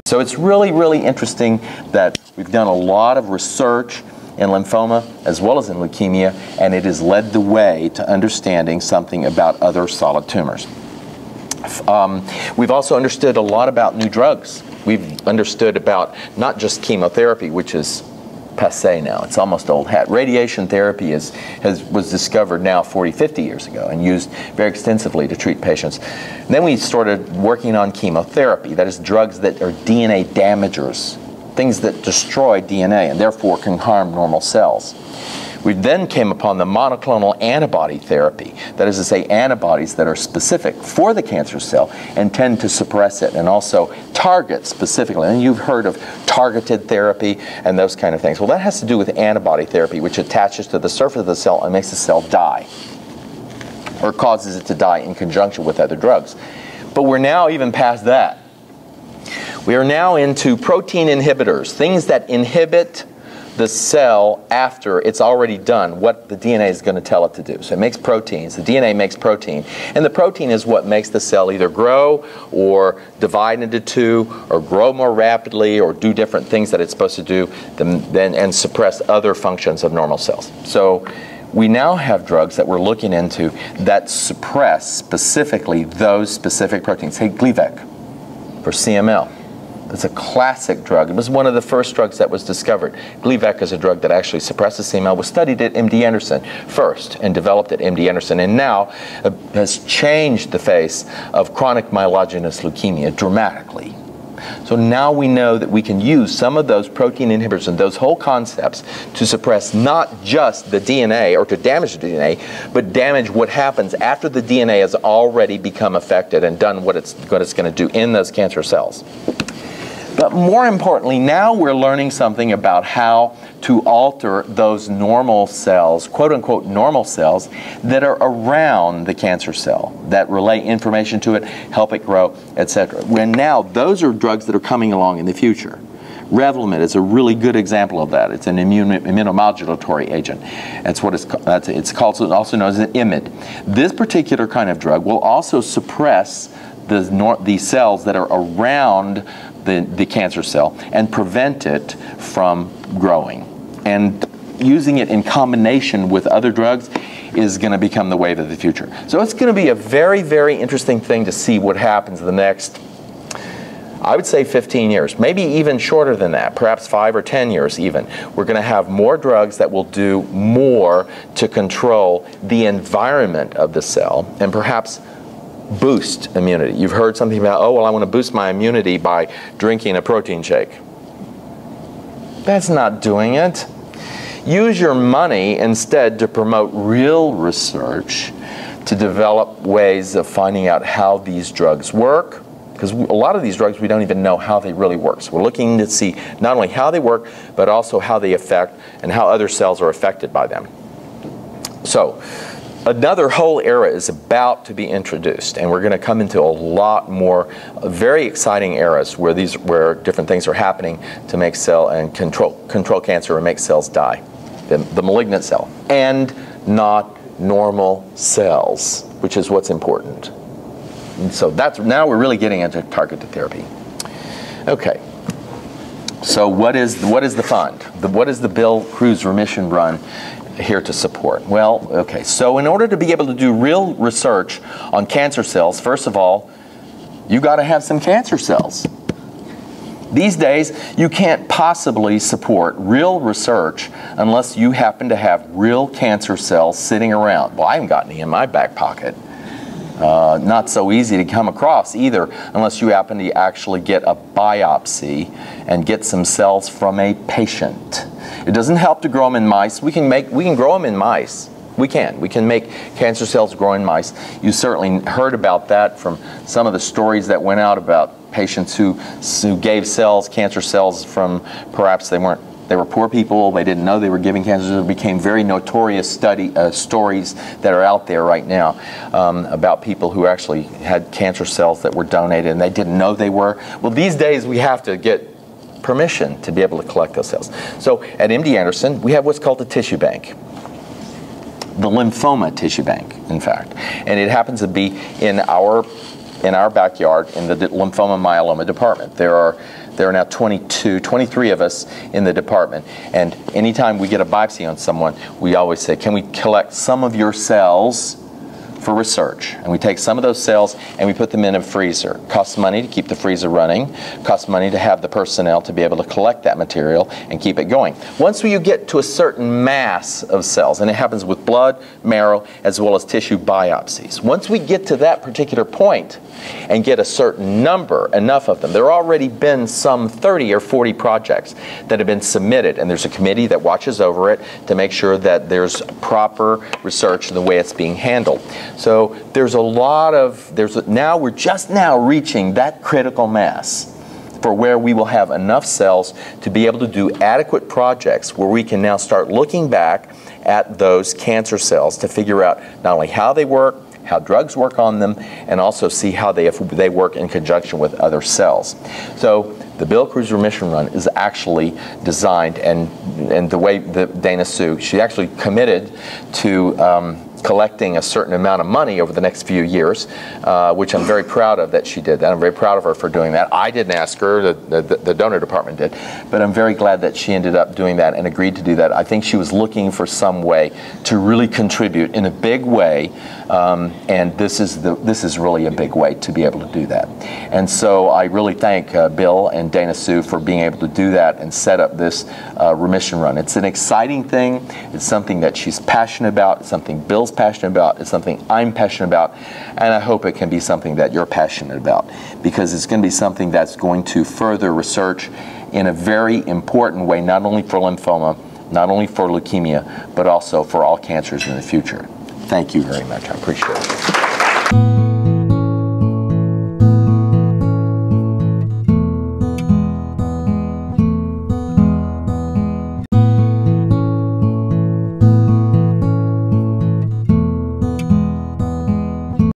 So it's really, really interesting that we've done a lot of research in lymphoma as well as in leukemia, and it has led the way to understanding something about other solid tumors. We've also understood a lot about new drugs. We've understood about not just chemotherapy, which is passé now. It's almost old hat. Radiation therapy was discovered now 40, 50 years ago and used very extensively to treat patients. And then we started working on chemotherapy, that is drugs that are DNA damagers, things that destroy DNA and therefore can harm normal cells. We then came upon the monoclonal antibody therapy, that is to say antibodies that are specific for the cancer cell and tend to suppress it and also target specifically. And you've heard of targeted therapy and those kind of things. Well, that has to do with antibody therapy, which attaches to the surface of the cell and makes the cell die, or causes it to die in conjunction with other drugs. But we're now even past that. We are now into protein inhibitors, things that inhibit the cell after it's already done what the DNA is going to tell it to do. So it makes proteins. The DNA makes protein. And the protein is what makes the cell either grow or divide into two or grow more rapidly or do different things that it's supposed to do and suppress other functions of normal cells. So we now have drugs that we're looking into that suppress specifically those specific proteins. Say Gleevec for CML. It's a classic drug. It was one of the first drugs that was discovered. Gleevec is a drug that actually suppresses CML, was studied at MD Anderson first and developed at MD Anderson, and now has changed the face of chronic myelogenous leukemia dramatically. So now we know that we can use some of those protein inhibitors and those whole concepts to suppress not just the DNA or to damage the DNA, but damage what happens after the DNA has already become affected and done what it's going to do in those cancer cells. But more importantly, now we're learning something about how to alter those normal cells, quote-unquote normal cells, that are around the cancer cell, that relay information to it, help it grow, etc. When now those are drugs that are coming along in the future. Revlimid is a really good example of that. It's an immunomodulatory agent. That's what it's called, also known as an IMiD. This particular kind of drug will also suppress the cells that are around the cancer cell and prevent it from growing. And using it in combination with other drugs is going to become the wave of the future. So it's going to be a very, very interesting thing to see what happens the next, I would say 15 years, maybe even shorter than that, perhaps 5 or 10 years even. We're going to have more drugs that will do more to control the environment of the cell and perhaps boost immunity. You've heard something about, oh, well, I want to boost my immunity by drinking a protein shake. That's not doing it. Use your money instead to promote real research to develop ways of finding out how these drugs work, because a lot of these drugs we don't even know how they really work. So we're looking to see not only how they work, but also how they affect and how other cells are affected by them. So another whole era is about to be introduced, and we're going to come into a lot more very exciting eras where different things are happening to make cell and control cancer and make cells die, the malignant cell, and not normal cells, which is what's important. And so now we're really getting into targeted therapy. Okay. So what is the fund? What is the Bill Cruz Remission Run here to support? Well, okay, so in order to be able to do real research on cancer cells, first of all, you got to have some cancer cells. These days, you can't possibly support real research unless you happen to have real cancer cells sitting around. Well, I haven't got any in my back pocket. Not so easy to come across either unless you happen to actually get a biopsy and get some cells from a patient. It doesn't help to grow them in mice. We can grow them in mice. We can make cancer cells grow in mice. You certainly heard about that from some of the stories that went out about patients who gave cancer cells from perhaps they were poor people, they didn't know they were giving cancer. It became very notorious stories that are out there right now about people who actually had cancer cells that were donated and they didn't know they were. Well, these days we have to get permission to be able to collect those cells. So at MD Anderson, we have what's called a tissue bank. The lymphoma tissue bank, in fact. And it happens to be in our backyard in the lymphoma myeloma department. There are There are now 23 of us in the department. And anytime we get a biopsy on someone, we always say, can we collect some of your cells for research? And we take some of those cells and we put them in a freezer. Costs money to keep the freezer running. Costs money to have the personnel to be able to collect that material and keep it going. Once you get to a certain mass of cells, and it happens with blood, marrow, as well as tissue biopsies. Once we get to that particular point and get a certain number, enough of them, there have already been some 30 or 40 projects that have been submitted, and there's a committee that watches over it to make sure that there's proper research in the way it's being handled. So there's a lot of, now we're just now reaching that critical mass for where we will have enough cells to be able to do adequate projects where we can now start looking back at those cancer cells to figure out not only how they work, how drugs work on them, and also see how they work in conjunction with other cells. So the Bill Cruz Remission Run is actually designed, and the way that Dana Sue, she actually committed to collecting a certain amount of money over the next few years, which I'm very proud of that she did that. I'm very proud of her for doing that. I didn't ask her, the donor department did, but I'm very glad that she ended up doing that and agreed to do that. I think she was looking for some way to really contribute in a big way, and this is really a big way to be able to do that. And so I really thank Bill and Dana Sue for being able to do that and set up this remission run. It's an exciting thing. It's something that she's passionate about. It's something Bill's passionate about. It's something I'm passionate about, and I hope it can be something that you're passionate about, because it's going to be something that's going to further research in a very important way, not only for lymphoma, not only for leukemia, but also for all cancers in the future. Thank you very much. I appreciate it.